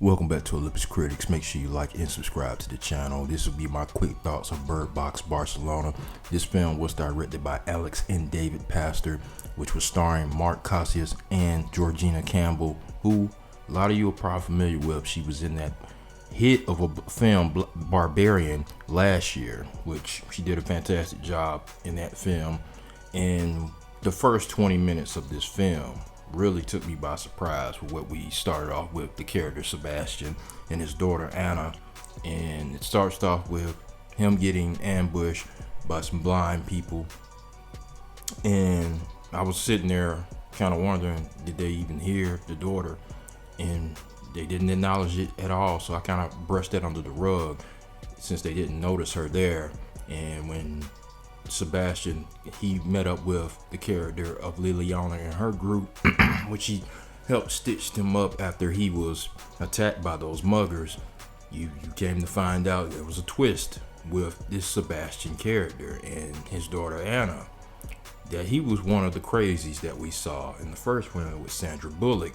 Welcome back to Olympus Critics. Make sure you like and subscribe to the channel. This will be my quick thoughts on Bird Box Barcelona. This film was directed by Alex and David Pastor, which was starring Mark Cassius and Georgina Campbell, who a lot of you are probably familiar with. She was in that hit of a film Barbarian last year, which she did a fantastic job in that film. And the first 20 minutes of this film really took me by surprise with what we started off with, the character Sebastian and his daughter Anna. And it starts off with him getting ambushed by some blind people, and I was sitting there kind of wondering, did they even hear the daughter? And they didn't acknowledge it at all, so I kind of brushed that under the rug since they didn't notice her there. And when Sebastian, he met up with the character of Liliana and her group, which he helped stitch them up after he was attacked by those muggers. You came to find out there was a twist with this Sebastian character and his daughter Anna, that he was one of the crazies that we saw in the first one with Sandra Bullock.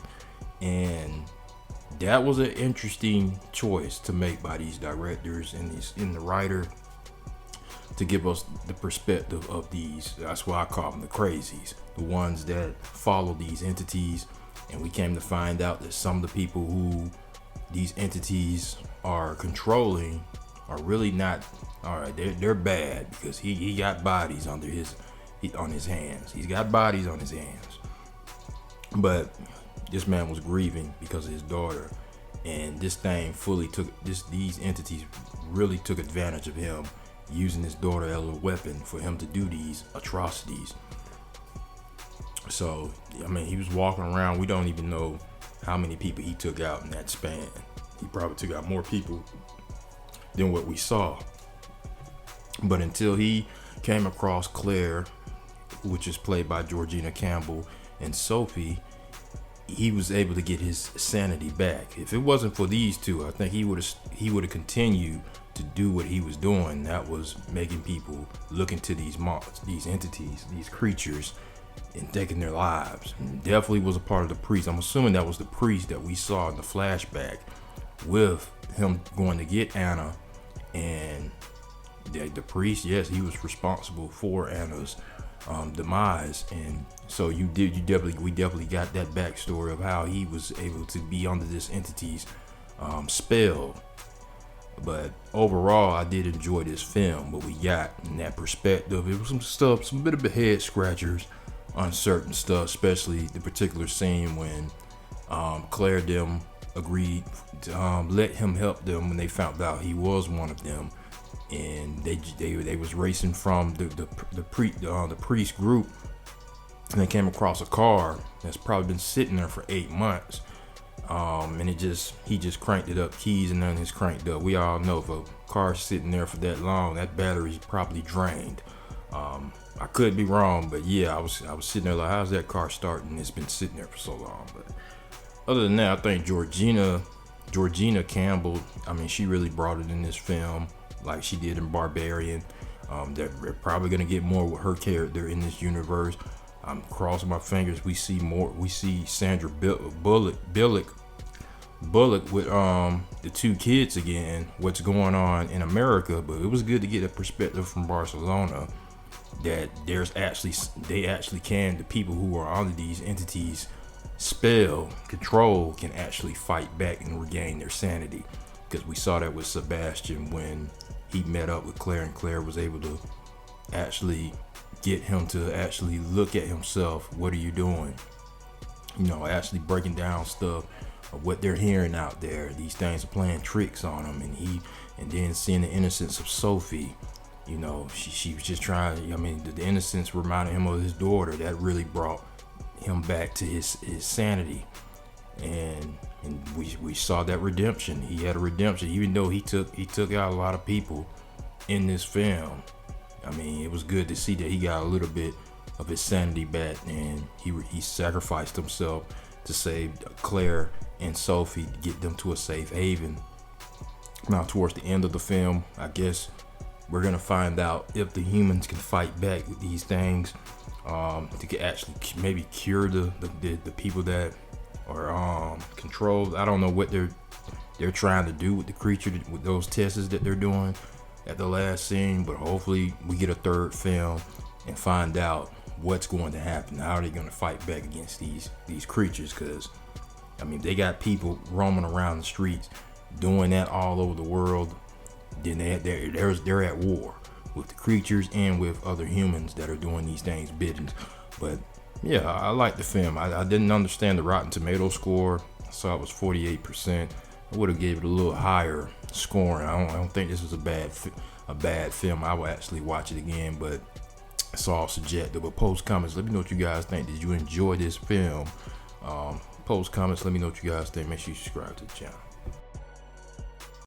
And that was an interesting choice to make by these directors and the writer, to give us the perspective of these. That's why I call them the crazies, the ones that follow these entities. And we came to find out that some of the people who these entities are controlling are really not all right. They're bad, because he got bodies on his hands. He's got bodies on his hands. But this man was grieving because of his daughter, and this thing fully took these entities really took advantage of him, using his daughter as a weapon for him to do these atrocities. So, I mean, he was walking around. We don't even know how many people he took out in that span. He probably took out more people than what we saw. But until he came across Claire, which is played by Georgina Campbell, and Sophie, he was able to get his sanity back. If it wasn't for these two, I think he would have continued to do what he was doing. That was making people look into these entities, these creatures, and taking their lives. And definitely was a part of the priest. I'm assuming that was the priest that we saw in the flashback with him going to get Anna. And the priest, yes, he was responsible for Anna's demise. And so we definitely got that backstory of how he was able to be under this entity's spell. But overall, I did enjoy this film. What we got in that perspective, it was some bit of head scratchers on certain stuff, especially the particular scene when Claire them agreed to let him help them when they found out he was one of them, and they was racing from the priest group, and they came across a car that's probably been sitting there for 8 months. And he just cranked it up, keys and none is cranked up. We all know if a car's sitting there for that long, that battery's probably drained. I could be wrong, but yeah, I was sitting there like, how's that car starting? It's been sitting there for so long. But other than that, I think Georgina Campbell, I mean, she really brought it in this film like she did in Barbarian. They're probably gonna get more with her character in this universe. I'm crossing my fingers. We see more. We see Sandra Bullock with the two kids again. What's going on in America? But it was good to get a perspective from Barcelona that the people who are under these entities spell control can actually fight back and regain their sanity. Because we saw that with Sebastian when he met up with Claire, and Claire was able to actually get him to actually look at himself. What are you doing? Actually breaking down stuff of what they're hearing out there. These things are playing tricks on him, and then seeing the innocence of Sophie. She was just trying. I mean, the innocence reminded him of his daughter. That really brought him back to his sanity, and we saw that redemption. He had a redemption, even though he took out a lot of people in this film. I mean, it was good to see that he got a little bit of his sanity back, and he sacrificed himself to save Claire and Sophie, to get them to a safe haven. Now, towards the end of the film, I guess we're gonna find out if the humans can fight back with these things, to actually maybe cure the people that are controlled. I don't know what they're they're trying to do with the creature, with those tests that they're doing at the last scene. But hopefully we get a third film and find out what's going to happen. How are they going to fight back against these creatures? Because I mean, they got people roaming around the streets doing that all over the world. Then they're at war with the creatures and with other humans that are doing these things biddings. But yeah, I like the film. I didn't understand the Rotten Tomato score. I saw it was 48%. I would have gave it a little higher scoring. I don't think this was a bad film. I will actually watch it again, but it's all subjective. But post comments, let me know what you guys think. Did you enjoy this film? Post comments, let me know what you guys think. Make sure you subscribe to the channel.